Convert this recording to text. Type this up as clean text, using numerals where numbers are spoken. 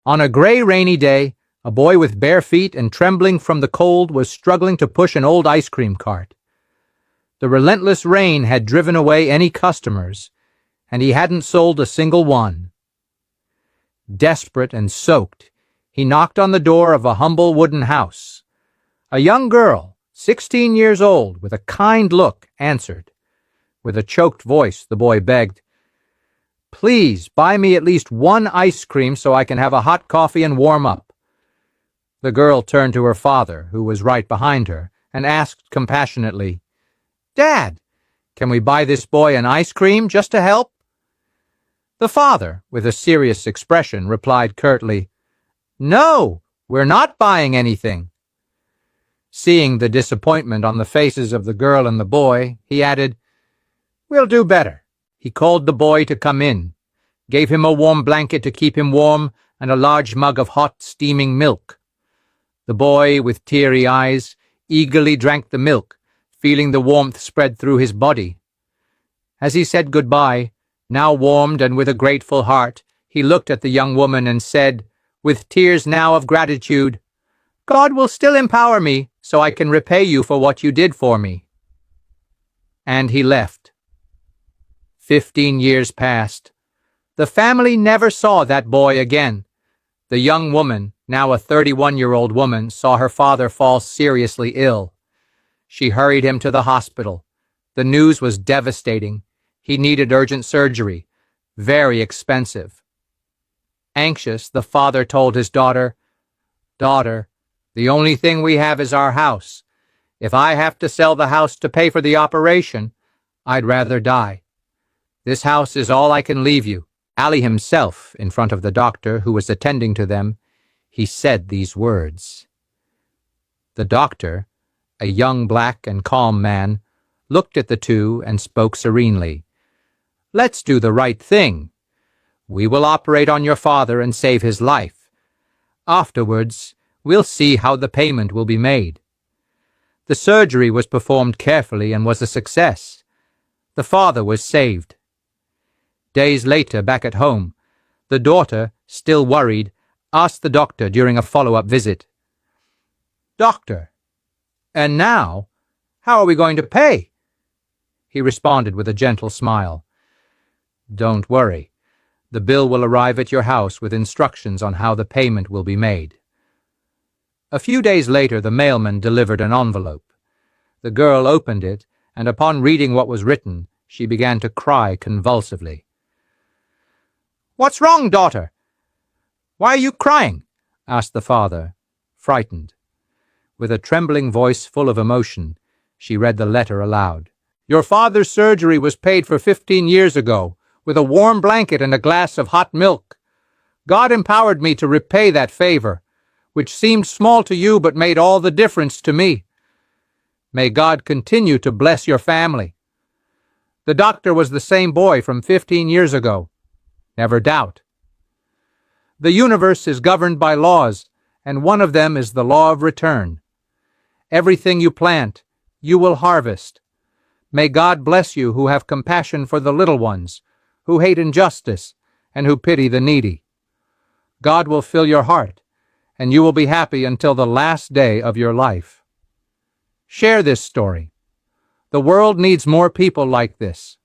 On a gray, rainy day, a boy with bare feet and trembling from the cold was struggling to push an old ice cream cart. The relentless rain had driven away any customers, and he hadn't sold a single one. Desperate and soaked, he knocked on the door of a humble wooden house. A young girl, 16 years old, with a kind look, answered. With a choked voice, the boy begged, "Please buy me at least one ice cream so I can have a hot coffee and warm up." The girl turned to her father, who was right behind her, and asked compassionately, "Dad, can we buy this boy an ice cream just to help?" The father, with a serious expression, replied curtly, "No, we're not buying anything." Seeing the disappointment on the faces of the girl and the boy, he added, "We'll do better." He called the boy to come in, gave him a warm blanket to keep him warm and a large mug of hot, steaming milk. The boy, with teary eyes, eagerly drank the milk, feeling the warmth spread through his body. As he said goodbye, now warmed and with a grateful heart, he looked at the young woman and said, with tears now of gratitude, "God will still empower me so I can repay you for what you did for me." And he left. 15 years passed. The family never saw that boy again. The young woman, now a 31-year-old woman, saw her father fall seriously ill. She hurried him to the hospital. The news was devastating. He needed urgent surgery, very expensive. Anxious, the father told his daughter, "Daughter, the only thing we have is our house. If I have to sell the house to pay for the operation, I'd rather die. This house is all I can leave you." Ali himself, in front of the doctor who was attending to them, he said these words. The doctor, a young black and calm man, looked at the two and spoke serenely. "Let's do the right thing. We will operate on your father and save his life. Afterwards, we'll see how the payment will be made." The surgery was performed carefully and was a success. The father was saved. Days later, back at home, the daughter, still worried, asked the doctor during a follow-up visit, "Doctor, and now, how are we going to pay?" He responded with a gentle smile, "Don't worry. The bill will arrive at your house with instructions on how the payment will be made." A few days later, the mailman delivered an envelope. The girl opened it, and upon reading what was written, she began to cry convulsively. "What's wrong, daughter? Why are you crying?" asked the father, frightened. With a trembling voice full of emotion, she read the letter aloud. "Your father's surgery was paid for 15 years ago, with a warm blanket and a glass of hot milk. God empowered me to repay that favor, which seemed small to you but made all the difference to me. May God continue to bless your family. The doctor was the same boy from 15 years ago. Never doubt. The universe is governed by laws, and one of them is the law of return. Everything you plant, you will harvest. May God bless you who have compassion for the little ones, who hate injustice, and who pity the needy. God will fill your heart, and you will be happy until the last day of your life." Share this story. The world needs more people like this.